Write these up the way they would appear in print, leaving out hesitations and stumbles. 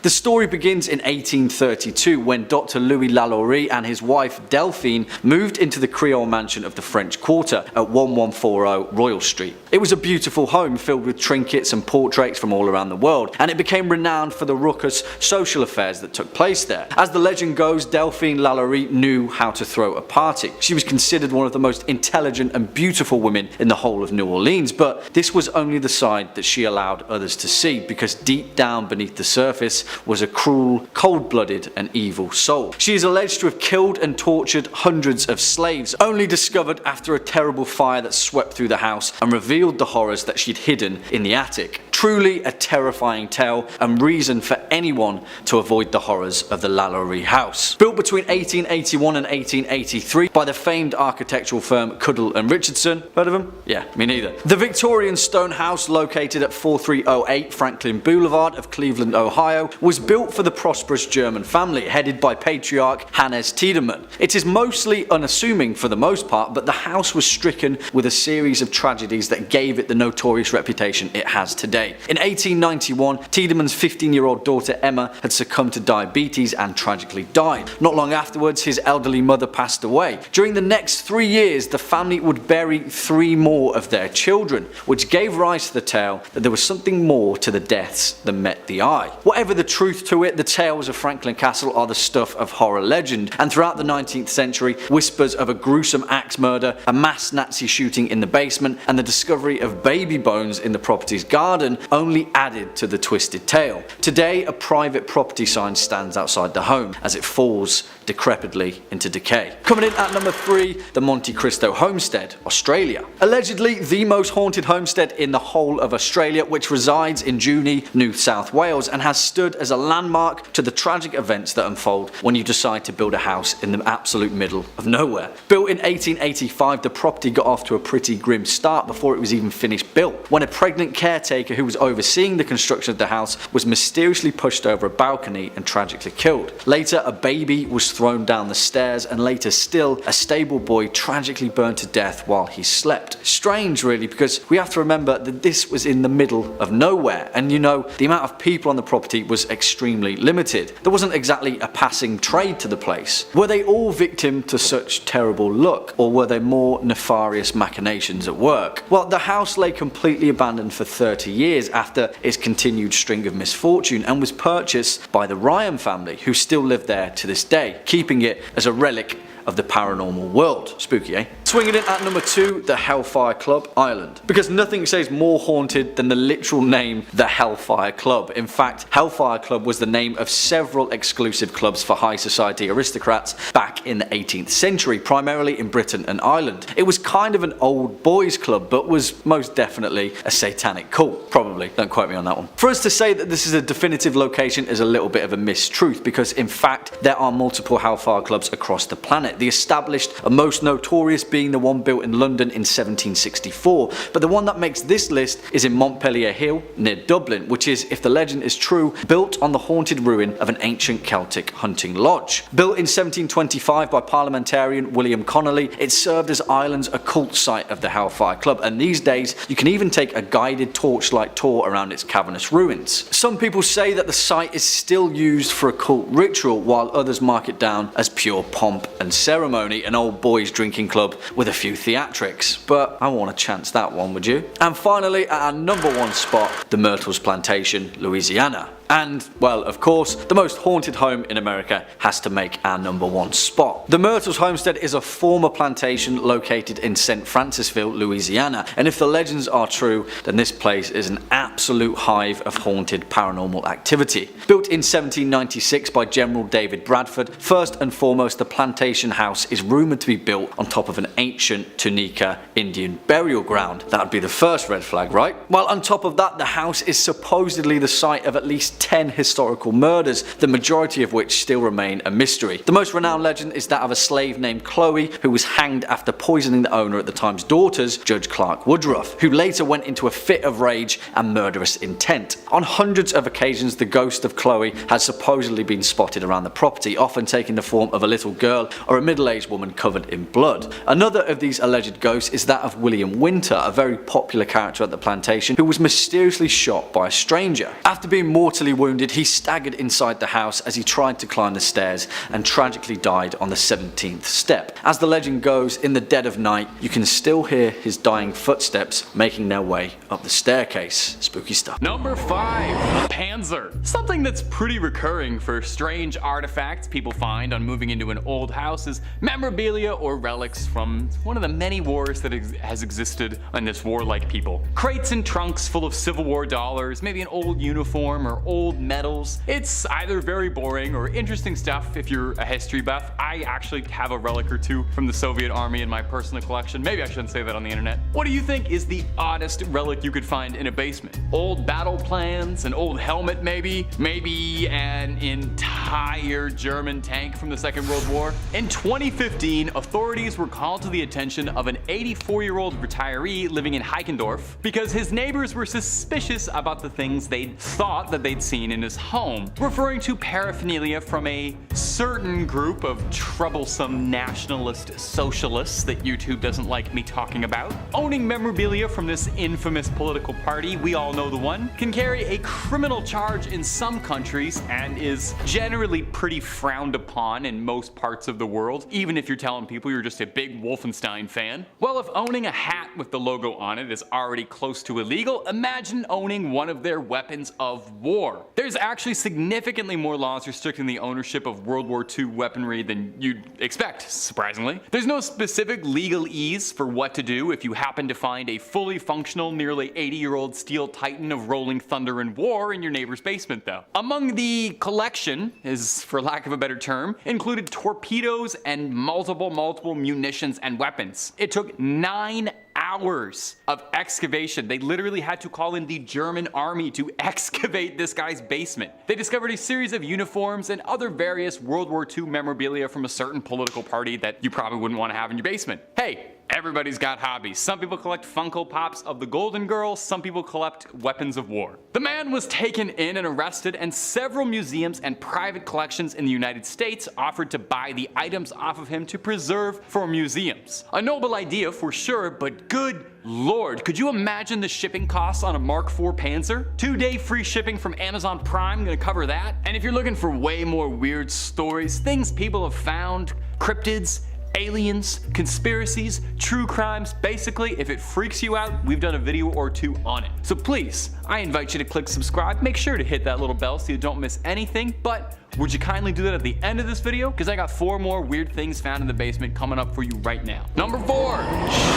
The story begins in 1832 when Dr. Louis Lalaurie and his wife Delphine moved into the Creole mansion of the French Quarter at 1140 Royal Street. It was a beautiful home filled with trinkets and portraits from all around the world, and it became renowned for the raucous social affairs that took place there. As the legend goes, Delphine Lalaurie knew how to throw a party. She was considered one of the most intelligent and beautiful women in the whole of New Orleans, but this was only the side that she allowed others to see, because deep down beneath the surface was a cruel, cold-blooded and evil soul. She is alleged to have killed and tortured hundreds of slaves, only discovered after a terrible fire that swept through the house and revealed the horrors that she'd hidden in the attic. Truly a terrifying tale and reason for anyone to avoid the horrors of the Lerie House. Built between 1881 and 1883 by the famed architectural firm Cuddle and Richardson. Heard of them? Yeah, me neither. The Victorian stone house located at 4308 Franklin Boulevard of Cleveland, Ohio, was built for the prosperous German family headed by patriarch Hannes Tiedemann. It is mostly unassuming for the most part, but the house was stricken with a series of tragedies that gave it the notorious reputation it has today. In 1891, Tiedemann's 15-year-old daughter Emma had succumbed to diabetes and tragically died. Not long afterwards, his elderly mother passed away. During the next 3 years, the family would bury 3 more of their children, which gave rise to the tale that there was something more to the deaths than met the eye. Whatever the truth to it, the tales of Franklin Castle are the stuff of horror legend, and throughout the 19th century, whispers of a gruesome axe murder, a mass Nazi shooting in the basement, and the discovery of baby bones in the property's garden only added to the twisted tale. Today, a private property sign stands outside the home as it falls decrepitly into decay. Coming in at number 3, the Monte Cristo Homestead, Australia. Allegedly the most haunted homestead in the whole of Australia, which resides in Junee, New South Wales, and has stood as a landmark to the tragic events that unfold when you decide to build a house in the absolute middle of nowhere. Built in 1885, the property got off to a pretty grim start before it was even finished built, when a pregnant caretaker who was overseeing the construction of the house was mysteriously pushed over a balcony and tragically killed. Later, a baby was thrown down the stairs, and later still, a stable boy tragically burned to death while he slept. Strange really, because we have to remember that this was in the middle of nowhere, and you know, the amount of people on the property was extremely limited. There wasn't exactly a passing trade to the place. Were they all victim to such terrible luck, or were there more nefarious machinations at work? Well, the house lay completely abandoned for 30 years after its continued string of misfortune, and was purchased by the Ryan family, who still live there to this day, keeping it as a relic of the paranormal world. Spooky, eh? Swinging in at number 2, the Hellfire Club, Ireland. Because nothing says more haunted than the literal name, the Hellfire Club. In fact, Hellfire Club was the name of several exclusive clubs for high society aristocrats back in the 18th century, primarily in Britain and Ireland. It was kind of an old boys club, but was most definitely a satanic cult. Probably, don't quote me on that one. For us to say that this is a definitive location is a little bit of a mistruth, because in fact, there are multiple Hellfire clubs across the planet. The established and most notorious being the one built in London in 1764, but the one that makes this list is in Montpellier Hill near Dublin, which is, if the legend is true, built on the haunted ruin of an ancient Celtic hunting lodge. Built in 1725 by parliamentarian William Connolly, it served as Ireland's occult site of the Hellfire Club, and these days you can even take a guided torchlight tour around its cavernous ruins. Some people say that the site is still used for occult ritual, while others mark it down as pure pomp and ceremony, an old boys drinking club with a few theatrics, but I want to chance that one, would you? And finally, at our number 1 spot, the Myrtles Plantation, Louisiana. And, well, of course, the most haunted home in America has to make our number 1 spot. The Myrtles Homestead is a former plantation located in St. Francisville, Louisiana, and if the legends are true, then this place is an absolute hive of haunted paranormal activity. Built in 1796 by General David Bradford, first and foremost, the plantation house is rumoured to be built on top of an ancient Tunica Indian burial ground. That would be the first red flag, right? Well, on top of that, the house is supposedly the site of at least 10 historical murders, the majority of which still remain a mystery. The most renowned legend is that of a slave named Chloe, who was hanged after poisoning the owner at the time's daughters, Judge Clark Woodruff, who later went into a fit of rage and murderous intent. On hundreds of occasions, the ghost of Chloe has supposedly been spotted around the property, often taking the form of a little girl or a middle-aged woman covered in blood. Another of these alleged ghosts is that of William Winter, a very popular character at the plantation, who was mysteriously shot by a stranger. After being mortally wounded, he staggered inside the house as he tried to climb the stairs and tragically died on the 17th step. As the legend goes, in the dead of night, you can still hear his dying footsteps making their way up the staircase. Spooky stuff. Number 5. A Panzer. Something that's pretty recurring for strange artifacts people find on moving into an old house is memorabilia or relics from one of the many wars that has existed on this warlike people. Crates and trunks full of Civil War dollars, maybe an old uniform or old medals. It's either very boring or interesting stuff if you're a history buff. I actually have a relic or two from the Soviet army in my personal collection. Maybe I shouldn't say that on the internet. What do you think is the oddest relic you could find in a basement? Old battle plans, an old helmet maybe? Maybe an entire German tank from the Second World War? In 2015, authorities were called to the attention of an 84-year-old retiree living in Heikendorf because his neighbors were suspicious about the things they thought that they'd seen in his home, referring to paraphernalia from a certain group of troublesome nationalist socialists that YouTube doesn't like me talking about. Owning memorabilia from this infamous political party, we all know the one, can carry a criminal charge in some countries and is generally pretty frowned upon in most parts of the world, even if you're telling people you're just a big Wolfenstein fan. Well, if owning a hat with the logo on it is already close to illegal, imagine owning one of their weapons of war. There's actually significantly more laws restricting the ownership of World War II weaponry than you'd expect, surprisingly. There's no specific legalese for what to do if you happen to find a fully functional, nearly 80-year-old steel titan of rolling thunder and war in your neighbor's basement, though. Among the collection, is for lack of a better term, included torpedoes and multiple munitions and weapons. It took 9 hours of excavation. They literally had to call in the German army to excavate this guy's basement. They discovered a series of uniforms and other various World War II memorabilia from a certain political party that you probably wouldn't want to have in your basement. Hey, everybody's got hobbies. Some people collect Funko Pops of the Golden Girl, some people collect weapons of war. The man was taken in and arrested, and several museums and private collections in the United States offered to buy the items off of him to preserve for museums. A noble idea for sure, but good Lord, could you imagine the shipping costs on a Mark IV Panzer? 2-day free shipping from Amazon Prime, gonna cover that? And if you're looking for way more weird stories, things people have found, cryptids, aliens, conspiracies, true crimes, basically, if it freaks you out, we've done a video or 2 on it. So please, I invite you to click subscribe, make sure to hit that little bell so you don't miss anything, but would you kindly do that at the end of this video? Because I got 4 more weird things found in the basement coming up for you right now. Number 4,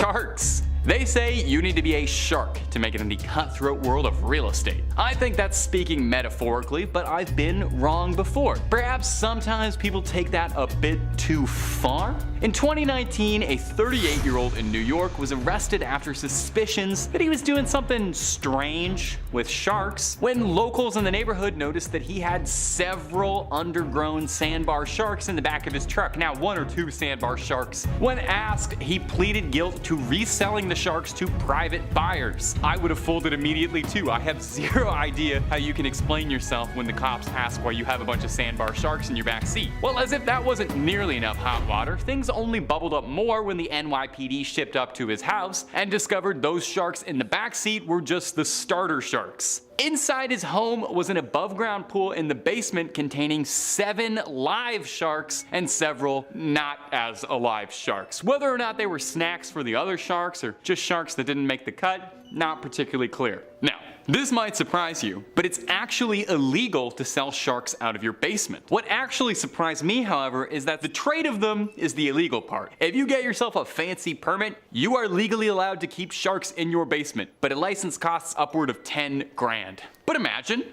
sharks. They say you need to be a shark to make it in the cutthroat world of real estate. I think that's speaking metaphorically, but I've been wrong before. Perhaps sometimes people take that a bit too far. In 2019, a 38-year-old in New York was arrested after suspicions that he was doing something strange with sharks when locals in the neighborhood noticed that he had several undergrown sandbar sharks in the back of his truck. Now, 1 or 2 sandbar sharks. When asked, he pleaded guilt to reselling the sharks to private buyers. I would have folded immediately too. I have zero idea how you can explain yourself when the cops ask why you have a bunch of sandbar sharks in your back seat. Well, as if that wasn't nearly enough hot water, things only bubbled up more when the NYPD shipped up to his house and discovered those sharks in the back seat were just the starter sharks. Inside his home was an above-ground pool in the basement containing 7 live sharks and several not as alive sharks. Whether or not they were snacks for the other sharks or just sharks that didn't make the cut, not particularly clear. Now, this might surprise you, but it's actually illegal to sell sharks out of your basement. What actually surprised me, however, is that the trade of them is the illegal part. If you get yourself a fancy permit, you are legally allowed to keep sharks in your basement, but a license costs upward of 10 grand. But imagine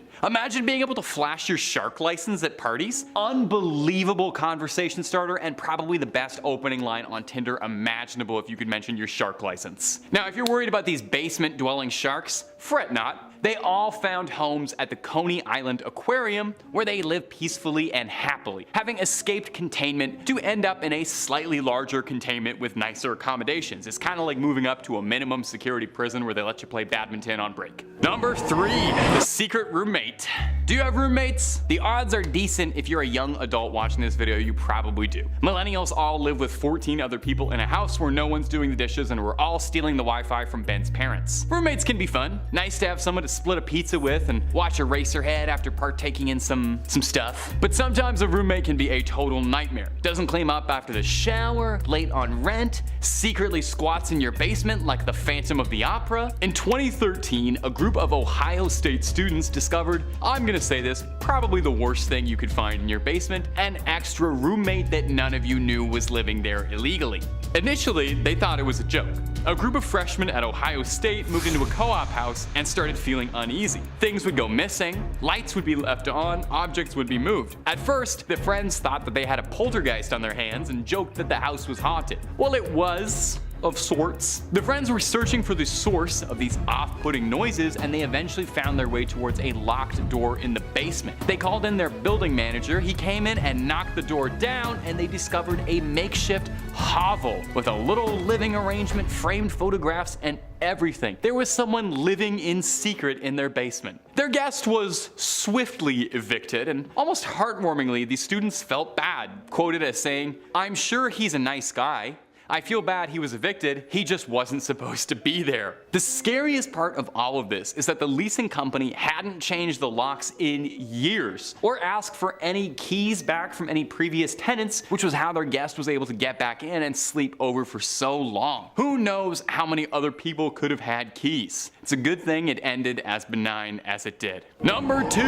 being able to flash your shark license at parties. Unbelievable conversation starter and probably the best opening line on Tinder imaginable if you could mention your shark license. Now, if you're worried about these basement dwelling sharks, fret not. They all found homes at the Coney Island Aquarium where they live peacefully and happily, having escaped containment to end up in a slightly larger containment with nicer accommodations. It's kind of like moving up to a minimum security prison where they let you play badminton on break. Number 3, the secret roommate. roommate. Do you have roommates? The odds are decent if you're a young adult watching this video, you probably do. Millennials all live with 14 other people in a house where no one's doing the dishes and we're all stealing the Wi-Fi from Ben's parents. Roommates can be fun. Nice to have someone to split a pizza with and watch Eraserhead after partaking in some stuff. But sometimes a roommate can be a total nightmare. Doesn't clean up after the shower, late on rent, secretly squats in your basement like the Phantom of the Opera. In 2013, a group of Ohio State students discovered, I'm gonna say this, probably the worst thing you could find in your basement, an extra roommate that none of you knew was living there illegally. Initially, they thought it was a joke. A group of freshmen at Ohio State moved into a co-op house and started feeling uneasy. Things would go missing, lights would be left on, objects would be moved. At first, the friends thought that they had a poltergeist on their hands and joked that the house was haunted. Well, it was, of sorts. The friends were searching for the source of these off-putting noises and they eventually found their way towards a locked door in the basement. They called in their building manager, he came in and knocked the door down and they discovered a makeshift hovel with a little living arrangement, framed photographs, and everything. There was someone living in secret in their basement. Their guest was swiftly evicted, and almost heartwarmingly, the students felt bad, quoted as saying, "I'm sure he's a nice guy. I feel bad he was evicted, he just wasn't supposed to be there." The scariest part of all of this is that the leasing company hadn't changed the locks in years, or asked for any keys back from any previous tenants, which was how their guest was able to get back in and sleep over for so long. Who knows how many other people could have had keys? It's a good thing it ended as benign as it did. Number 2,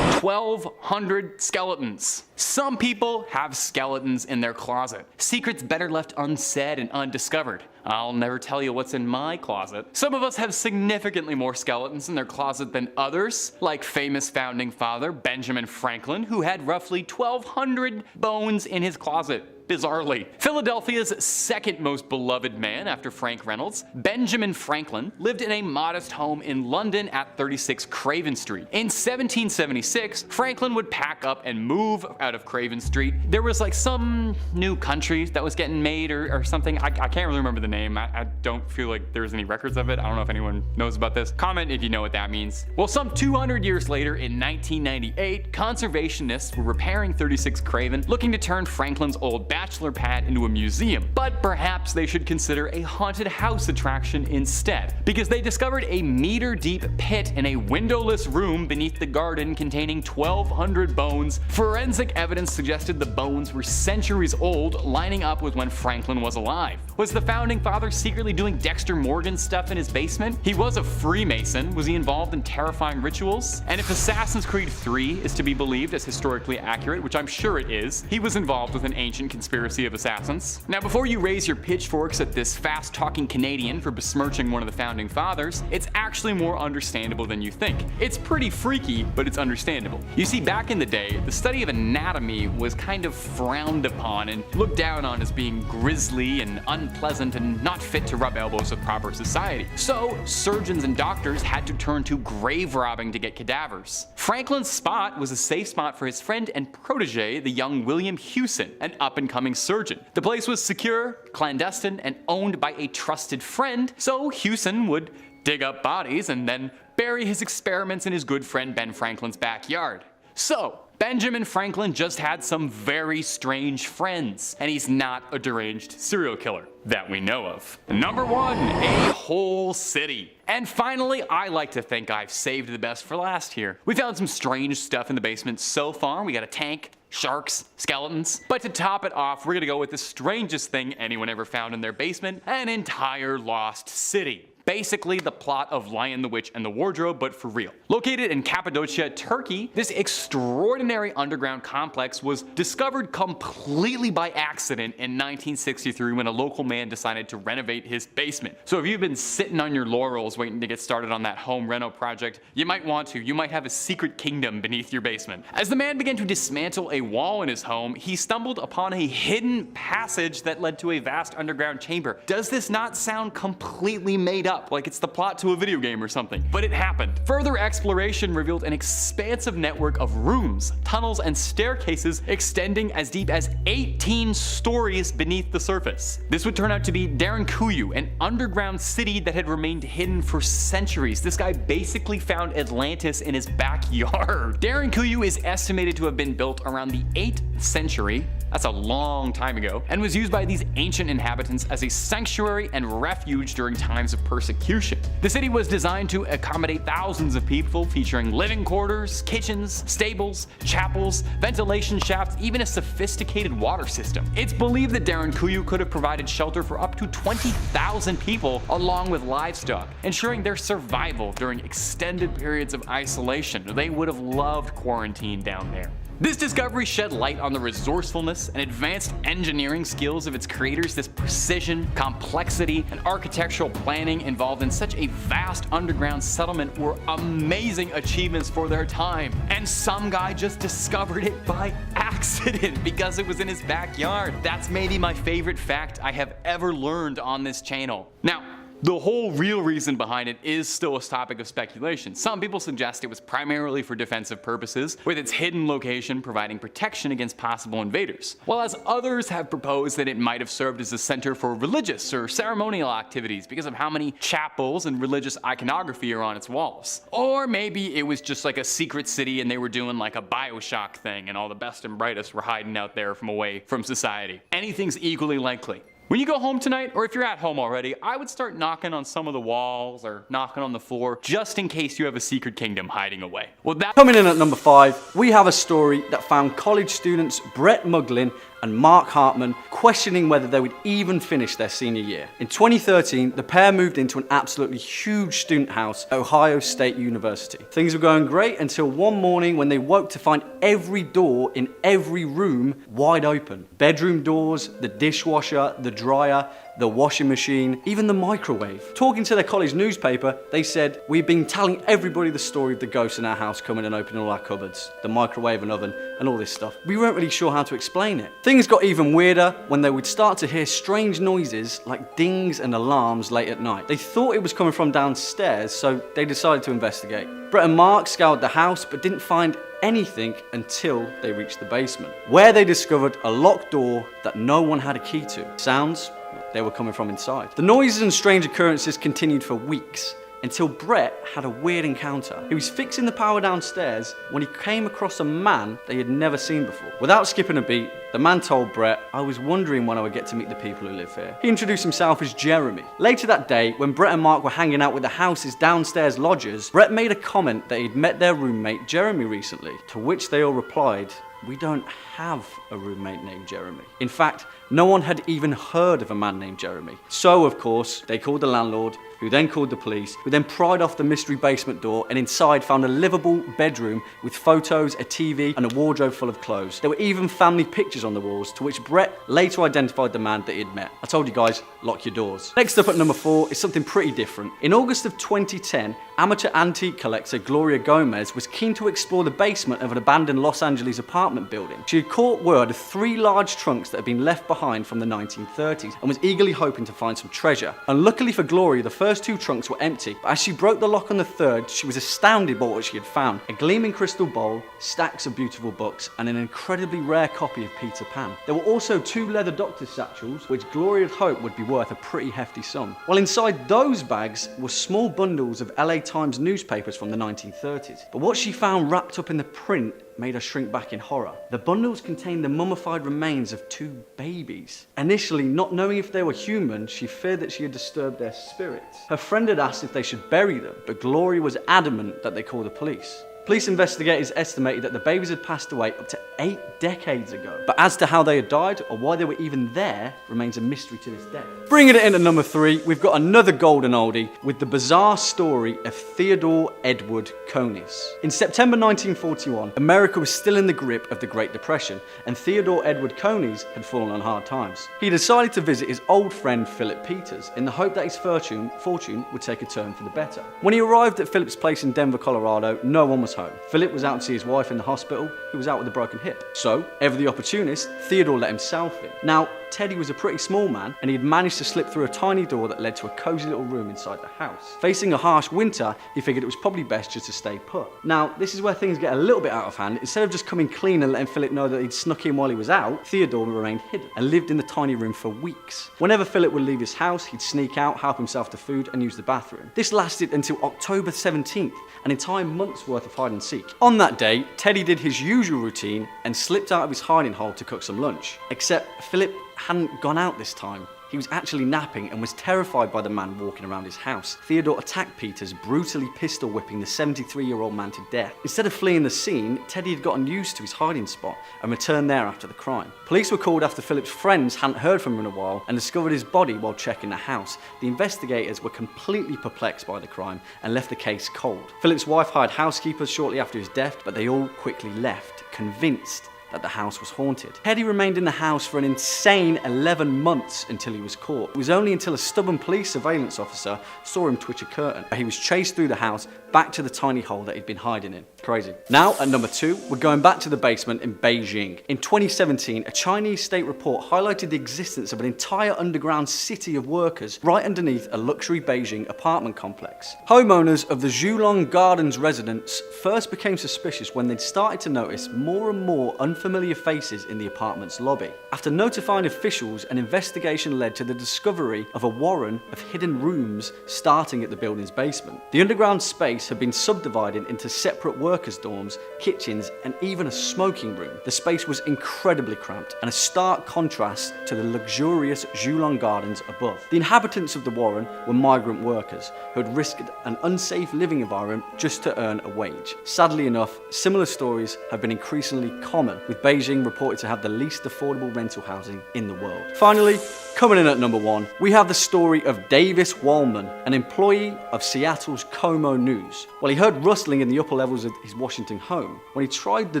1,200 skeletons. Some people have skeletons in their closet. Secrets better left unsaid and undiscovered. I'll never tell you what's in my closet. Some of us have significantly more skeletons in their closet than others, like famous founding father Benjamin Franklin, who had roughly 1,200 bones in his closet. Bizarrely. Philadelphia's second most beloved man after Frank Reynolds, Benjamin Franklin, lived in a modest home in London at 36 Craven Street. In 1776, Franklin would pack up and move out of Craven Street. There was like some new country that was getting made or something. I can't really remember the name. I don't feel like there's any records of it. I don't know if anyone knows about this. Comment if you know what that means. Well, some 200 years later in 1998, conservationists were repairing 36 Craven, looking to turn Franklin's old bachelor pad into a museum, but perhaps they should consider a haunted house attraction instead, because they discovered a meter-deep pit in a windowless room beneath the garden containing 1,200 bones. Forensic evidence suggested the bones were centuries old, lining up with when Franklin was alive. Was the founding father secretly doing Dexter Morgan stuff in his basement? He was a Freemason. Was he involved in terrifying rituals? And if Assassin's Creed 3 is to be believed as historically accurate, which I'm sure it is, he was involved with an ancient conspiracy of assassins. Now, before you raise your pitchforks at this fast-talking Canadian for besmirching one of the founding fathers, it's actually more understandable than you think. It's pretty freaky, but it's understandable. You see, back in the day, the study of anatomy was kind of frowned upon and looked down on as being grisly and unpleasant and not fit to rub elbows with proper society. So, surgeons and doctors had to turn to grave robbing to get cadavers. Franklin's spot was a safe spot for his friend and protege, the young William Hewson, an up-and-coming surgeon. The place was secure, clandestine, and owned by a trusted friend, so Hewson would dig up bodies and then bury his experiments in his good friend Ben Franklin's backyard. So, Benjamin Franklin just had some very strange friends, and he's not a deranged serial killer that we know of. Number 1, a whole city. And finally, I like to think I've saved the best for last here. We found some strange stuff in the basement so far. We got a tank, sharks, skeletons. But to top it off, we're gonna go with the strangest thing anyone ever found in their basement, an entire lost city. Basically the plot of Lion the Witch and the Wardrobe, but for real. Located in Cappadocia, Turkey, this extraordinary underground complex was discovered completely by accident in 1963 when a local man decided to renovate his basement. So if you've been sitting on your laurels waiting to get started on that home reno project, you might want to. You might have a secret kingdom beneath your basement. As the man began to dismantle a wall in his home, he stumbled upon a hidden passage that led to a vast underground chamber. Does this not sound completely made up? up, like it's the plot to a video game or something. But it happened. Further exploration revealed an expansive network of rooms, tunnels, and staircases extending as deep as 18 stories beneath the surface. This would turn out to be Darankuyu, an underground city that had remained hidden for centuries. This guy basically found Atlantis in his backyard. Darankuyu is estimated to have been built around the 8th century. That's a long time ago, and was used by these ancient inhabitants as a sanctuary and refuge during times of persecution. The city was designed to accommodate thousands of people, featuring living quarters, kitchens, stables, chapels, ventilation shafts, even a sophisticated water system. It's believed that Darankuyu could have provided shelter for up to 20,000 people, along with livestock, ensuring their survival during extended periods of isolation. They would have loved quarantine down there. This discovery shed light on the resourcefulness and advanced engineering skills of its creators. This precision, complexity, and architectural planning involved in such a vast underground settlement were amazing achievements for their time. And some guy just discovered it by accident because it was in his backyard. That's maybe my favorite fact I have ever learned on this channel. Now, the whole real reason behind it is still a topic of speculation. Some people suggest it was primarily for defensive purposes, with its hidden location providing protection against possible invaders, while as others have proposed that it might have served as a center for religious or ceremonial activities because of how many chapels and religious iconography are on its walls. Or maybe it was just like a secret city and they were doing like a Bioshock thing and all the best and brightest were hiding out there from away from society. Anything's equally likely. When you go home tonight, or if you're at home already, I would start knocking on some of the walls or knocking on the floor just in case you have a secret kingdom hiding away. Well, Coming in at number 5, we have a story that found college students Brett Muglin and Mark Hartman questioning whether they would even finish their senior year. In 2013, the pair moved into an absolutely huge student house at Ohio State University. Things were going great until one morning when they woke to find every door in every room wide open. Bedroom doors, the dishwasher, the dryer, the washing machine, even the microwave. Talking to their college newspaper, they said, "We've been telling everybody the story of the ghosts in our house coming and opening all our cupboards, the microwave and oven, and all this stuff. We weren't really sure how to explain it." Things got even weirder when they would start to hear strange noises like dings and alarms late at night. They thought it was coming from downstairs, so they decided to investigate. Brett and Mark scoured the house but didn't find anything until they reached the basement, where they discovered a locked door that no one had a key to. Sounds? They were coming from inside. The noises and strange occurrences continued for weeks until Brett had a weird encounter. He was fixing the power downstairs when he came across a man they had never seen before. Without skipping a beat, the man told Brett, "I was wondering when I would get to meet the people who live here." He introduced himself as Jeremy. Later that day, when Brett and Mark were hanging out with the house's downstairs lodgers, Brett made a comment that he'd met their roommate Jeremy recently, to which they all replied, "We don't have a roommate named Jeremy." In fact, no one had even heard of a man named Jeremy. So, of course, they called the landlord, who then called the police, who then pried off the mystery basement door and inside found a livable bedroom with photos, a TV, and a wardrobe full of clothes. There were even family pictures on the walls, to which Brett later identified the man that he'd met. I told you guys, lock your doors. Next up at number 4 is something pretty different. In August of 2010, amateur antique collector Gloria Gomez was keen to explore the basement of an abandoned Los Angeles apartment building. She had caught word of 3 large trunks that had been left behind from the 1930s and was eagerly hoping to find some treasure. Unluckily for Gloria, the first 2 trunks were empty, but as she broke the lock on the 3rd, she was astounded by what she had found. A gleaming crystal bowl, stacks of beautiful books, and an incredibly rare copy of Peter Pan. There were also 2 leather doctor's satchels, which Gloria had hoped would be worth a pretty hefty sum. While inside those bags were small bundles of LA Times newspapers from the 1930s. But what she found wrapped up in the print made her shrink back in horror. The bundles contained the mummified remains of 2 babies. Initially, not knowing if they were human, she feared that she had disturbed their spirits. Her friend had asked if they should bury them, but Gloria was adamant that they call the police. Police investigators estimated that the babies had passed away up to 8 decades ago. But as to how they had died, or why they were even there, remains a mystery to this day. Bringing it in at number 3, we've got another golden oldie with the bizarre story of Theodore Edward Conis. In September 1941, America was still in the grip of the Great Depression, and Theodore Edward Conis had fallen on hard times. He decided to visit his old friend Philip Peters in the hope that his fortune would take a turn for the better. When he arrived at Philip's place in Denver, Colorado, no one was home. Philip was out to see his wife in the hospital, who was out with a broken hip. So, ever the opportunist, Theodore let himself in. Now, Teddy was a pretty small man, and he had managed to slip through a tiny door that led to a cozy little room inside the house. Facing a harsh winter, he figured it was probably best just to stay put. Now, this is where things get a little bit out of hand. Instead of just coming clean and letting Philip know that he'd snuck in while he was out, Theodore remained hidden and lived in the tiny room for weeks. Whenever Philip would leave his house, he'd sneak out, help himself to food, and use the bathroom. This lasted until October 17th, an entire month's worth of hide and seek. On that day, Teddy did his usual routine and slipped out of his hiding hole to cook some lunch. Except Philip hadn't gone out this time. He was actually napping and was terrified by the man walking around his house. Theodore attacked Peters, brutally pistol whipping the 73-year-old man to death. Instead of fleeing the scene, Teddy had gotten used to his hiding spot and returned there after the crime. Police were called after Philip's friends hadn't heard from him in a while and discovered his body while checking the house. The investigators were completely perplexed by the crime and left the case cold. Philip's wife hired housekeepers shortly after his death, but they all quickly left, convinced that the house was haunted. Teddy remained in the house for an insane 11 months until he was caught. It was only until a stubborn police surveillance officer saw him twitch a curtain. He was chased through the house back to the tiny hole that he'd been hiding in. Crazy. Now, at number 2, we're going back to the basement in Beijing. In 2017, a Chinese state report highlighted the existence of an entire underground city of workers right underneath a luxury Beijing apartment complex. Homeowners of the Zhulong Gardens residence first became suspicious when they'd started to notice more and more unfamiliar faces in the apartment's lobby. After notifying officials, an investigation led to the discovery of a warren of hidden rooms starting at the building's basement. The underground space had been subdivided into separate workers' dorms, kitchens, and even a smoking room. The space was incredibly cramped and a stark contrast to the luxurious Zhulong Gardens above. The inhabitants of the warren were migrant workers who had risked an unsafe living environment just to earn a wage. Sadly enough, similar stories have been increasingly common, with Beijing reported to have the least affordable rental housing in the world. Finally, coming in at number 1, we have the story of Davis Wallman, an employee of Seattle's Como News. Well, he heard rustling in the upper levels of his Washington home. When he tried the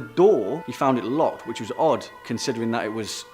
door, he found it locked, which was odd considering that it was,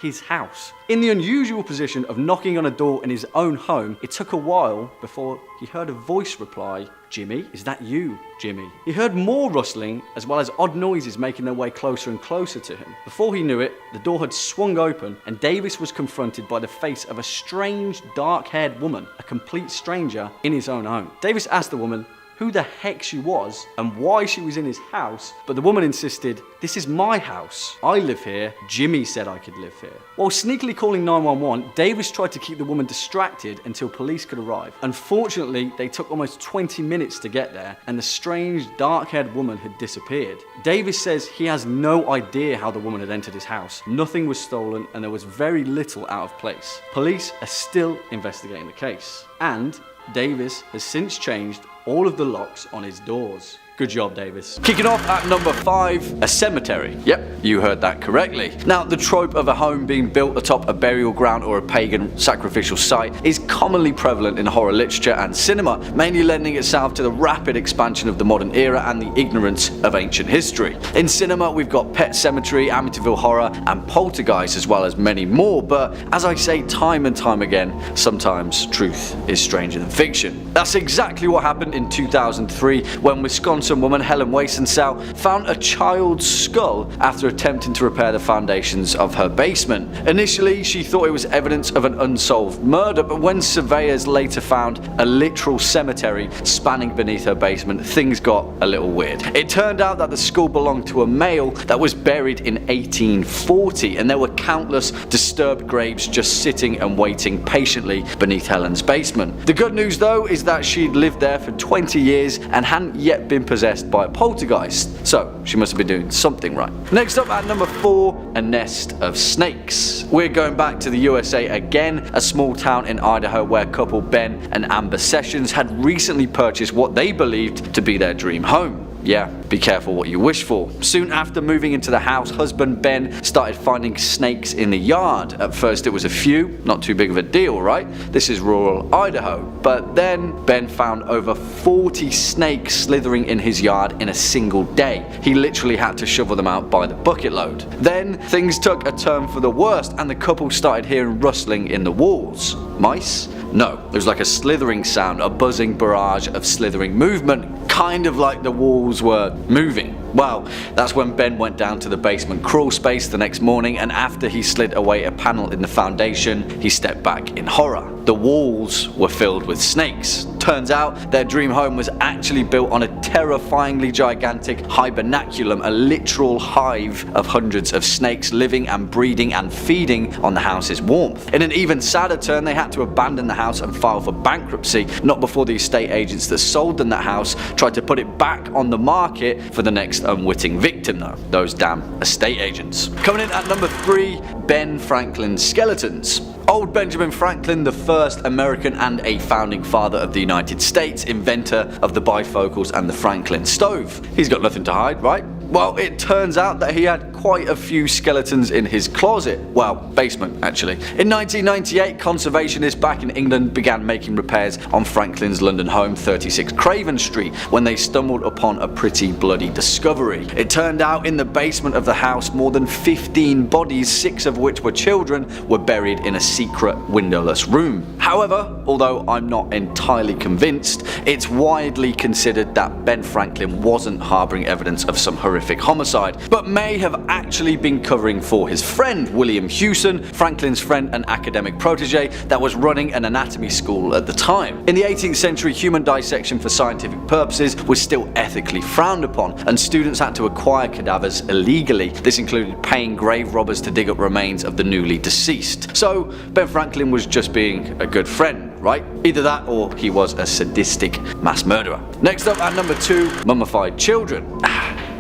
his house. In the unusual position of knocking on a door in his own home, it took a while before he heard a voice reply, "Jimmy, is that you, Jimmy?" He heard more rustling as well as odd noises making their way closer and closer to him. Before he knew it, the door had swung open and Davis was confronted by the face of a strange, dark-haired woman, a complete stranger in his own home. Davis asked the woman who the heck she was and why she was in his house, but the woman insisted, "This is my house. I live here. Jimmy said I could live here." While sneakily calling 911, Davis tried to keep the woman distracted until police could arrive. Unfortunately, they took almost 20 minutes to get there, and the strange, dark-haired woman had disappeared. Davis says he has no idea how the woman had entered his house. Nothing was stolen, and there was very little out of place. Police are still investigating the case. And Davis has since changed all of the locks on his doors. Good job, Davis. Kicking off at number 5, a cemetery. Yep, you heard that correctly. Now, the trope of a home being built atop a burial ground or a pagan sacrificial site is commonly prevalent in horror literature and cinema, mainly lending itself to the rapid expansion of the modern era and the ignorance of ancient history. In cinema, we've got Pet Sematary, Amityville Horror, and Poltergeist, as well as many more, but as I say time and time again, sometimes truth is stranger than fiction. That's exactly what happened in 2003 when Wisconsin woman Helen Wasensau found a child's skull after attempting to repair the foundations of her basement. Initially, she thought it was evidence of an unsolved murder, but when surveyors later found a literal cemetery spanning beneath her basement, things got a little weird. It turned out that the skull belonged to a male that was buried in 1840, and there were countless disturbed graves just sitting and waiting patiently beneath Helen's basement. The good news though is that she'd lived there for 20 years and hadn't yet been possessed by a poltergeist, so she must have been doing something right. Next up at number 4, a nest of snakes. We're going back to the USA again, a small town in Idaho where couple Ben and Amber Sessions had recently purchased what they believed to be their dream home. Yeah, be careful what you wish for. Soon after moving into the house, husband Ben started finding snakes in the yard. At first it was a few, not too big of a deal, right? This is rural Idaho. But then Ben found over 40 snakes slithering in his yard in a single day. He literally had to shovel them out by the bucket load. Then things took a turn for the worst and the couple started hearing rustling in the walls. Mice? No, it was like a slithering sound, a buzzing barrage of slithering movement. kind of like the walls were moving. Well, that's when Ben went down to the basement crawl space the next morning, and after he slid away a panel in the foundation, he stepped back in horror. The walls were filled with snakes. Turns out their dream home was actually built on a terrifyingly gigantic hibernaculum, a literal hive of hundreds of snakes living and breeding and feeding on the house's warmth. In an even sadder turn, they had to abandon the house and file for bankruptcy, not before the estate agents that sold them that house tried to put it back on the market for the next unwitting victim though. Those damn estate agents. Coming in at number 3, Ben Franklin's skeletons. Old Benjamin Franklin, the first American and a founding father of the United States, inventor of the bifocals and the Franklin stove. He's got nothing to hide, right? Well, it turns out that he had quite a few skeletons in his closet. Well, basement actually. In 1998, conservationists back in England began making repairs on Franklin's London home, 36 Craven Street, when they stumbled upon a pretty bloody discovery. It turned out in the basement of the house, more than 15 bodies, 6 of which were children, were buried in a secret windowless room. However, although I'm not entirely convinced, it's widely considered that Ben Franklin wasn't harboring evidence of some horrific homicide, but may have actually been covering for his friend William Hewson, Franklin's friend and academic protege that was running an anatomy school at the time. In the 18th century, human dissection for scientific purposes was still ethically frowned upon, and students had to acquire cadavers illegally. This included paying grave robbers to dig up remains of the newly deceased. So Ben Franklin was just being a good friend, right? Either that or he was a sadistic mass murderer. Next up at number 2, mummified children.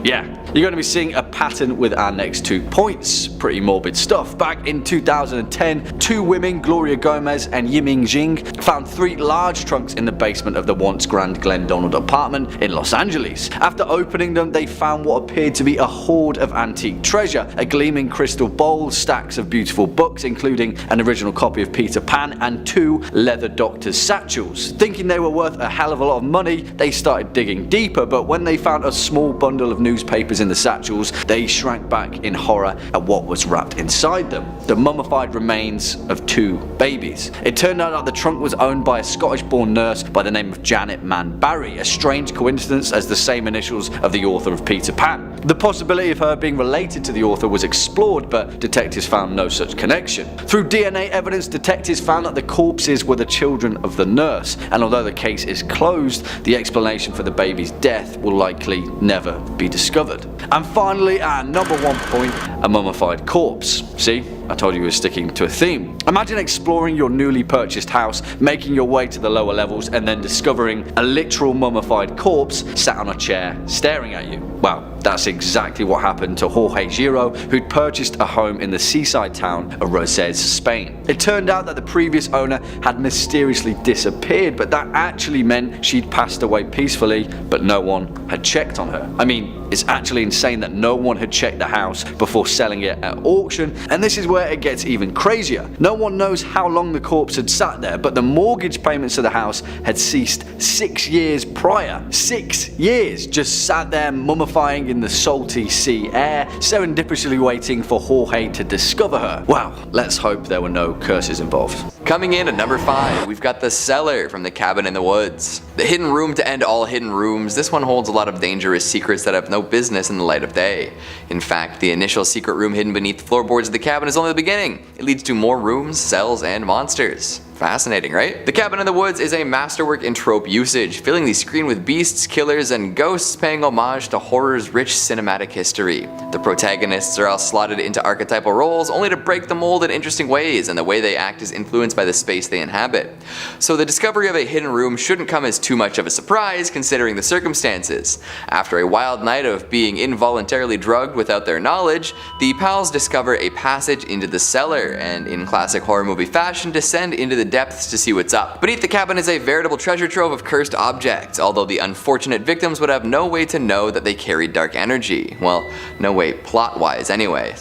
Yeah, you're going to be seeing a pattern with our next 2 points. Pretty morbid stuff. Back in 2010, 2 women, Gloria Gomez and Yiming Jing, found 3 large trunks in the basement of the once Grand Glen Donald apartment in Los Angeles. After opening them, they found what appeared to be a hoard of antique treasure, a gleaming crystal bowl, stacks of beautiful books, including an original copy of Peter Pan, and 2 leather doctor's satchels. Thinking they were worth a hell of a lot of money, they started digging deeper, but when they found a small bundle of newspapers in the satchels, they shrank back in horror at what was wrapped inside them: the mummified remains of 2 babies. It turned out that the trunk was owned by a Scottish-born nurse by the name of Janet Mann Barry, a strange coincidence as the same initials of the author of Peter Pan. The possibility of her being related to the author was explored, but detectives found no such connection. Through DNA evidence, detectives found that the corpses were the children of the nurse, and although the case is closed, the explanation for the baby's death will likely never be discovered. And finally, our number 1 point, a mummified corpse. See? I told you we were sticking to a theme. Imagine exploring your newly purchased house, making your way to the lower levels, and then discovering a literal mummified corpse sat on a chair staring at you. Well, that's exactly what happened to Jorge Giro, who'd purchased a home in the seaside town of Roses, Spain. It turned out that the previous owner had mysteriously disappeared, but that actually meant she'd passed away peacefully, but no one had checked on her. I mean, it's actually insane that no one had checked the house before selling it at auction, and this is where it gets even crazier. No one knows how long the corpse had sat there, but the mortgage payments to the house had ceased 6 years prior. 6 years just sat there mummifying in the salty sea air, serendipitously waiting for Jorge to discover her. Wow, let's hope there were no curses involved. Coming in at number 5, we've got the cellar from the cabin in the woods. The hidden room to end all hidden rooms, this one holds a lot of dangerous secrets that have no business in the light of day. In fact, the initial secret room hidden beneath the floorboards of the cabin is only the beginning. It leads to more rooms, cells, and monsters. Fascinating, right? The Cabin in the Woods is a masterwork in trope usage, filling the screen with beasts, killers, and ghosts, paying homage to horror's rich cinematic history. The protagonists are all slotted into archetypal roles, only to break the mold in interesting ways, and the way they act is influenced by the space they inhabit. So the discovery of a hidden room shouldn't come as too much of a surprise, considering the circumstances. After a wild night of being involuntarily drugged without their knowledge, the pals discover a passage into the cellar, and in classic horror movie fashion, descend into the depths to see what's up. Beneath the cabin is a veritable treasure trove of cursed objects, although the unfortunate victims would have no way to know that they carried dark energy. Well, no way plot-wise anyway.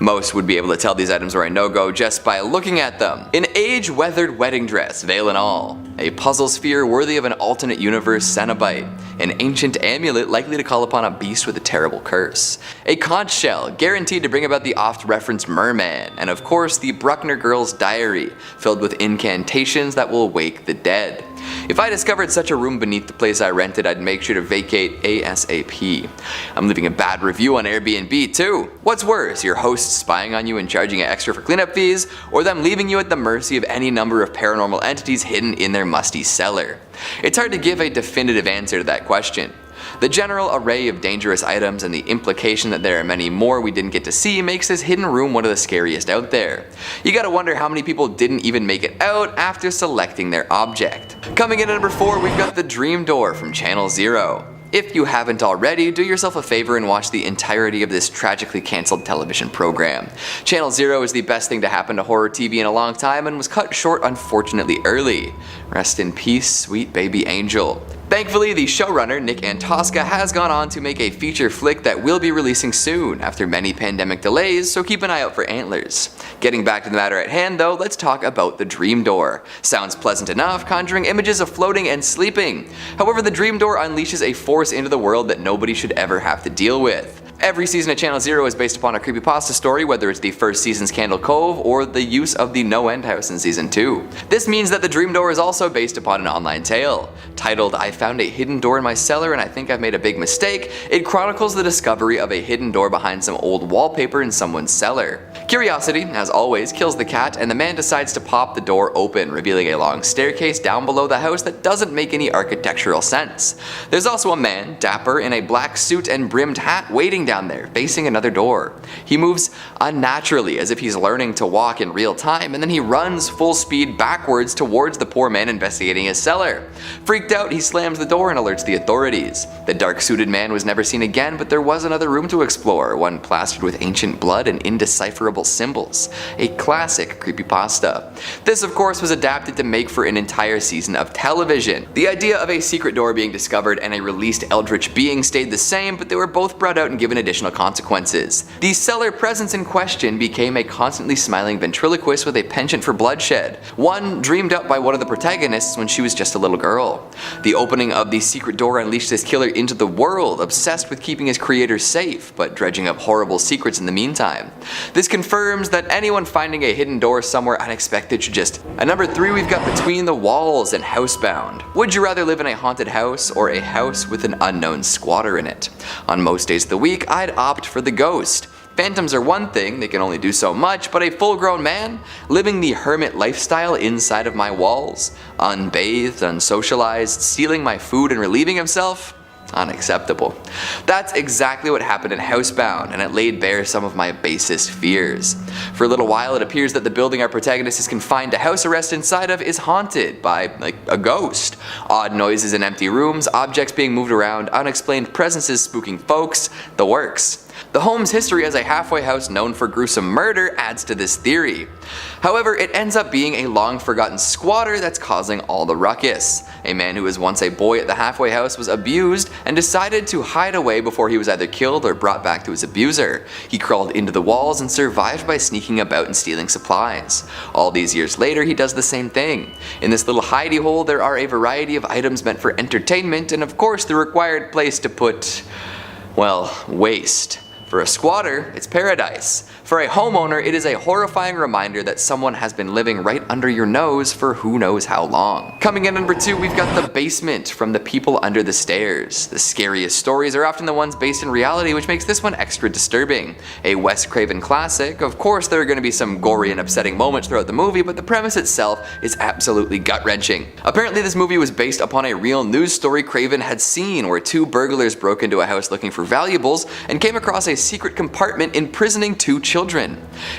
Most would be able to tell these items were a no-go just by looking at them. An age-weathered wedding dress, veil and all. A puzzle sphere worthy of an alternate universe Cenobite. An ancient amulet likely to call upon a beast with a terrible curse. A conch shell, guaranteed to bring about the oft-referenced merman. And of course, the Bruckner girl's diary, filled with incantations that will wake the dead. If I discovered such a room beneath the place I rented, I'd make sure to vacate ASAP. I'm leaving a bad review on Airbnb too. What's worse, your host spying on you and charging extra for cleanup fees, or them leaving you at the mercy of any number of paranormal entities hidden in their musty cellar? It's hard to give a definitive answer to that question. The general array of dangerous items and the implication that there are many more we didn't get to see makes this hidden room one of the scariest out there. You gotta wonder how many people didn't even make it out after selecting their object. Coming in at number 4, we've got the Dream Door from Channel Zero. If you haven't already, do yourself a favor and watch the entirety of this tragically cancelled television program. Channel Zero is the best thing to happen to horror TV in a long time and was cut short unfortunately early. Rest in peace, sweet baby angel. Thankfully, the showrunner, Nick Antosca, has gone on to make a feature flick that will be releasing soon after many pandemic delays, so keep an eye out for Antlers. Getting back to the matter at hand though, let's talk about the Dream Door. Sounds pleasant enough, conjuring images of floating and sleeping. However, the Dream Door unleashes a force into the world that nobody should ever have to deal with. Every season of Channel Zero is based upon a creepypasta story, whether it's the first season's Candle Cove or the use of the No End House in season 2. This means that the Dream Door is also based upon an online tale. Titled I Found a Hidden Door in My Cellar and I Think I've Made a Big Mistake, it chronicles the discovery of a hidden door behind some old wallpaper in someone's cellar. Curiosity, as always, kills the cat, and the man decides to pop the door open, revealing a long staircase down below the house that doesn't make any architectural sense. There's also a man, dapper, in a black suit and brimmed hat, waiting down there, facing another door. He moves unnaturally, as if he's learning to walk in real time, and then he runs full speed backwards towards the poor man investigating his cellar. Freaked out, he slams the door and alerts the authorities. The dark-suited man was never seen again, but there was another room to explore, one plastered with ancient blood and indecipherable symbols. A classic creepypasta. This, of course, was adapted to make for an entire season of television. The idea of a secret door being discovered and a released eldritch being stayed the same, but they were both brought out and given additional consequences. The cellar presence in question became a constantly smiling ventriloquist with a penchant for bloodshed, one dreamed up by one of the protagonists when she was just a little girl. The opening of the secret door unleashed this killer into the world, obsessed with keeping his creators safe, but dredging up horrible secrets in the meantime. This confirms that anyone finding a hidden door somewhere unexpected should just... At number 3, we've got Between the Walls and Housebound. Would you rather live in a haunted house or a house with an unknown squatter in it? On most days of the week, I'd opt for the ghost. Phantoms are one thing, they can only do so much, but a full-grown man, living the hermit lifestyle inside of my walls, unbathed, unsocialized, stealing my food and relieving himself? Unacceptable. That's exactly what happened in Housebound, and it laid bare some of my basest fears. For a little while, it appears that the building our protagonist is confined to house arrest inside of is haunted by, a ghost. Odd noises in empty rooms, objects being moved around, unexplained presences spooking folks, the works. The home's history as a halfway house known for gruesome murder adds to this theory. However, it ends up being a long-forgotten squatter that's causing all the ruckus. A man who was once a boy at the halfway house was abused and decided to hide away before he was either killed or brought back to his abuser. He crawled into the walls and survived by sneaking about and stealing supplies. All these years later, he does the same thing. In this little hidey hole, there are a variety of items meant for entertainment and of course the required place to put, well, waste. For a squatter, it's paradise. For a homeowner, it is a horrifying reminder that someone has been living right under your nose for who knows how long. Coming in number 2, we've got The Basement from The People Under the Stairs. The scariest stories are often the ones based in reality, which makes this one extra disturbing. A Wes Craven classic, of course there are going to be some gory and upsetting moments throughout the movie, but the premise itself is absolutely gut-wrenching. Apparently this movie was based upon a real news story Craven had seen, where 2 burglars broke into a house looking for valuables and came across a secret compartment imprisoning 2 children.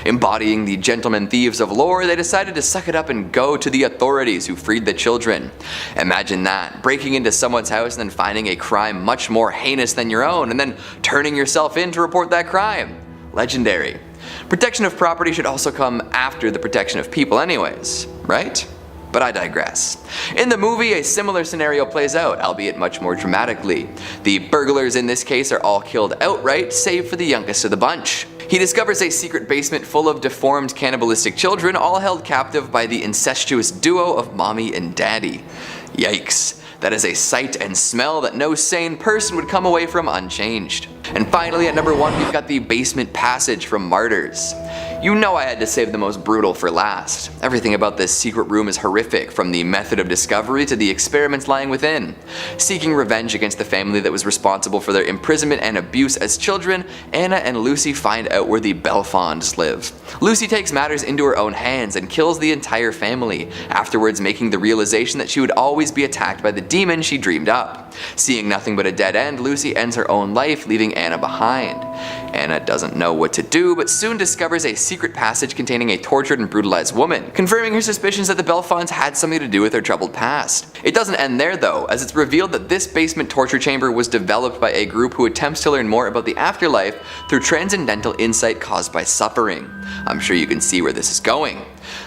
Embodying the gentleman thieves of lore, they decided to suck it up and go to the authorities who freed the children. Imagine that, breaking into someone's house and then finding a crime much more heinous than your own, and then turning yourself in to report that crime. Legendary. Protection of property should also come after the protection of people anyways, right? But I digress. In the movie, a similar scenario plays out, albeit much more dramatically. The burglars in this case are all killed outright, save for the youngest of the bunch. He discovers a secret basement full of deformed cannibalistic children, all held captive by the incestuous duo of mommy and daddy. Yikes. That is a sight and smell that no sane person would come away from unchanged. And finally, at number 1, we've got The Basement Passage from Martyrs. You know I had to save the most brutal for last. Everything about this secret room is horrific, from the method of discovery to the experiments lying within. Seeking revenge against the family that was responsible for their imprisonment and abuse as children, Anna and Lucy find out where the Belfonds live. Lucy takes matters into her own hands and kills the entire family, afterwards making the realization that she would always be attacked by the demon she dreamed up. Seeing nothing but a dead end, Lucy ends her own life, leaving Anna behind. Anna doesn't know what to do, but soon discovers a secret passage containing a tortured and brutalized woman, confirming her suspicions that the Belfonds had something to do with her troubled past. It doesn't end there though, as it's revealed that this basement torture chamber was developed by a group who attempts to learn more about the afterlife through transcendental insight caused by suffering. I'm sure you can see where this is going.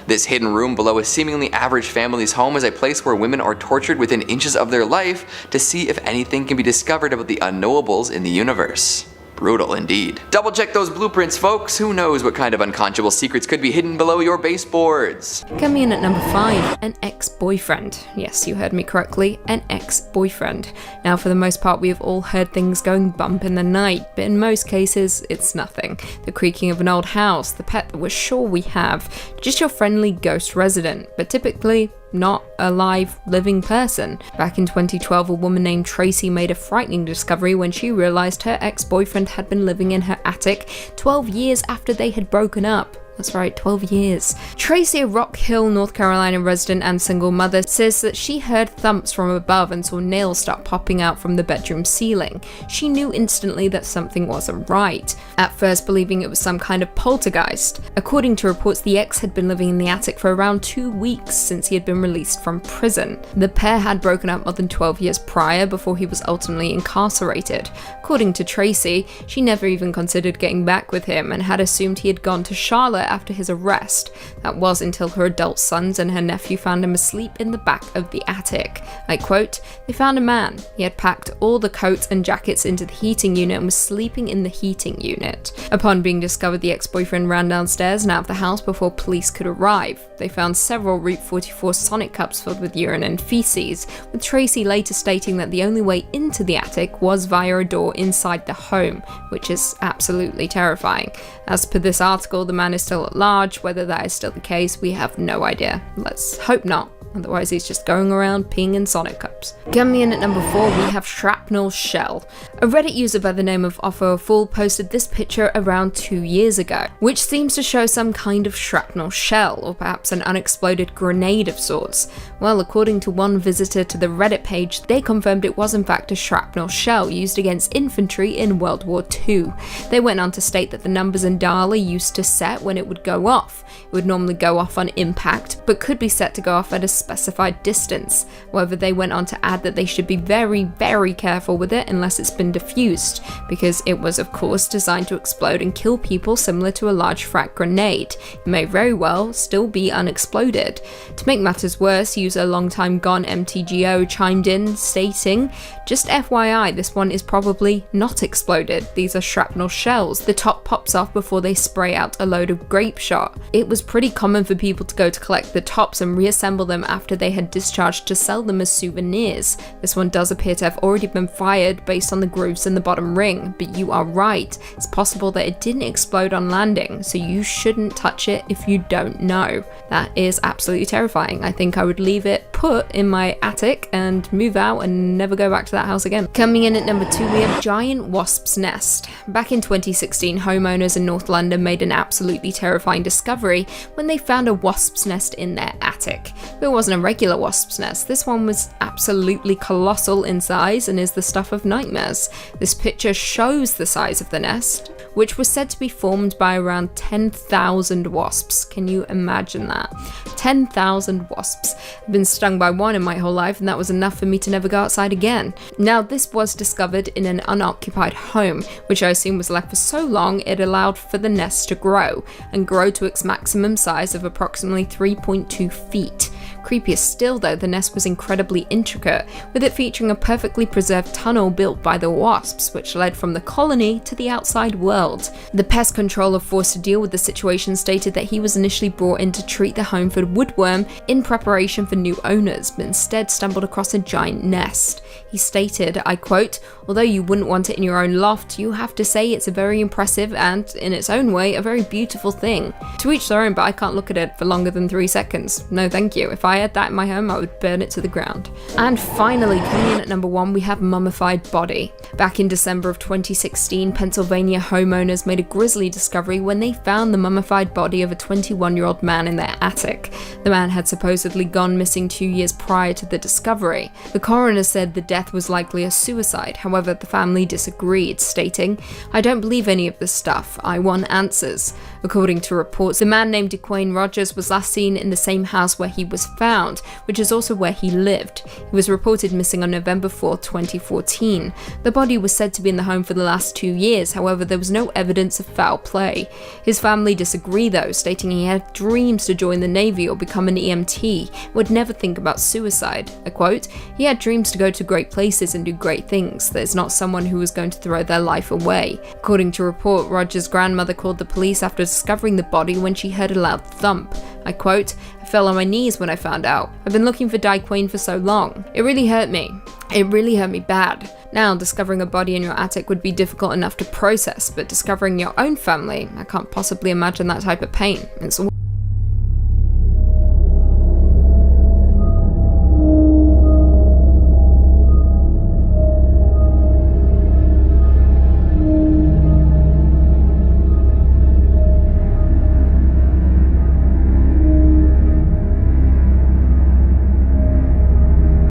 This hidden room below a seemingly average family's home is a place where women are tortured within inches of their life to see if anything can be discovered about the unknowables in the universe. Brutal indeed. Double check those blueprints, folks. Who knows what kind of unconscionable secrets could be hidden below your baseboards? Coming in at number 5, an ex-boyfriend. Yes, you heard me correctly, an ex-boyfriend. Now, for the most part, we have all heard things going bump in the night, but in most cases, it's nothing. The creaking of an old house, the pet that we're sure we have, just your friendly ghost resident, but typically not a live, living person. Back in 2012, a woman named Tracy made a frightening discovery when she realized her ex-boyfriend had been living in her attic 12 years after they had broken up. That's right, 12 years. Tracy, a Rock Hill, North Carolina resident and single mother, says that she heard thumps from above and saw nails start popping out from the bedroom ceiling. She knew instantly that something wasn't right, at first believing it was some kind of poltergeist. According to reports, the ex had been living in the attic for around 2 weeks since he had been released from prison. The pair had broken up more than 12 years prior before he was ultimately incarcerated. According to Tracy, she never even considered getting back with him and had assumed he had gone to Charlotte after his arrest. That was until her adult sons and her nephew found him asleep in the back of the attic. I quote, "They found a man. He had packed all the coats and jackets into the heating unit and was sleeping in the heating unit." Upon being discovered, the ex-boyfriend ran downstairs and out of the house before police could arrive. They found several Route 44 Sonic cups filled with urine and feces, with Tracy later stating that the only way into the attic was via a door inside the home, which is absolutely terrifying. As per this article, the man is still at large. Whether that is still the case, we have no idea. Let's hope not. Otherwise, he's just going around peeing in Sonic cups. Coming in at number 4, we have Shrapnel Shell. A Reddit user by the name of Offer a Fool posted this picture around 2 years ago, which seems to show some kind of shrapnel shell, or perhaps an unexploded grenade of sorts. Well, according to one visitor to the Reddit page, they confirmed it was in fact a shrapnel shell used against infantry in World War II. They went on to state that the numbers and dial are used to set when it would go off. It would normally go off on impact, but could be set to go off at a specified distance. However, they went on to add that they should be very, very careful with it unless it's been diffused, because it was of course designed to explode and kill people similar to a large frag grenade. It may very well still be unexploded. To make matters worse, user longtime gone MTGO chimed in stating, "Just FYI, this one is probably not exploded. These are shrapnel shells. The top pops off before they spray out a load of grape shot. It was pretty common for people to go to collect the tops and reassemble them after they had discharged to sell them as souvenirs. This one does appear to have already been fired based on the grooves in the bottom ring, but you are right. It's possible that it didn't explode on landing, so you shouldn't touch it if you don't know." That is absolutely terrifying. I think I would leave it put in my attic and move out and never go back to that house again. Coming in at number 2, we have Giant Wasps Nest. Back in 2016, homeowners in North London made an absolutely terrifying discovery when they found a wasp's nest in their attic. But it wasn't a regular wasp's nest. This one was absolutely colossal in size and is the stuff of nightmares. This picture shows the size of the nest, which was said to be formed by around 10,000 wasps. Can you imagine that? 10,000 wasps. I've been stung by one in my whole life, and that was enough for me to never go outside again. Now, this was discovered in an unoccupied home, which I assume was left for so long it allowed for the nest to grow to its maximum size of approximately 3.2 feet. Creepier still though, the nest was incredibly intricate, with it featuring a perfectly preserved tunnel built by the wasps, which led from the colony to the outside world. The pest controller forced to deal with the situation stated that he was initially brought in to treat the home for woodworm in preparation for new owners, but instead stumbled across a giant nest. He stated, I quote, "Although you wouldn't want it in your own loft, you have to say it's a very impressive and, in its own way, a very beautiful thing. To each their own, but I can't look at it for longer than 3 seconds. No thank you. If I had that in my home, I would burn it to the ground." And finally, coming in at number 1, we have Mummified Body. Back in December of 2016, Pennsylvania homeowners made a grisly discovery when they found the mummified body of a 21-year-old man in their attic. The man had supposedly gone missing 2 years prior to the discovery. The coroner said the death was likely a suicide, however the family disagreed, stating, "I don't believe any of this stuff, I want answers." According to reports, the man named DeQuain Rogers was last seen in the same house where he was found, which is also where he lived. He was reported missing on November 4, 2014. The body was said to be in the home for the last 2 years, however there was no evidence of foul play. His family disagree though, stating he had dreams to join the Navy or become an EMT, would never think about suicide. I quote, "He had dreams to go to great places and do great things. There's not someone who was going to throw their life away." According to report, Roger's grandmother called the police after discovering the body when she heard a loud thump. I quote, "I fell on my knees when I found out. I've been looking for DeQuain for so long. It really hurt me. It really hurt me bad." Now, discovering a body in your attic would be difficult enough to process, but discovering your own family, I can't possibly imagine that type of pain. It's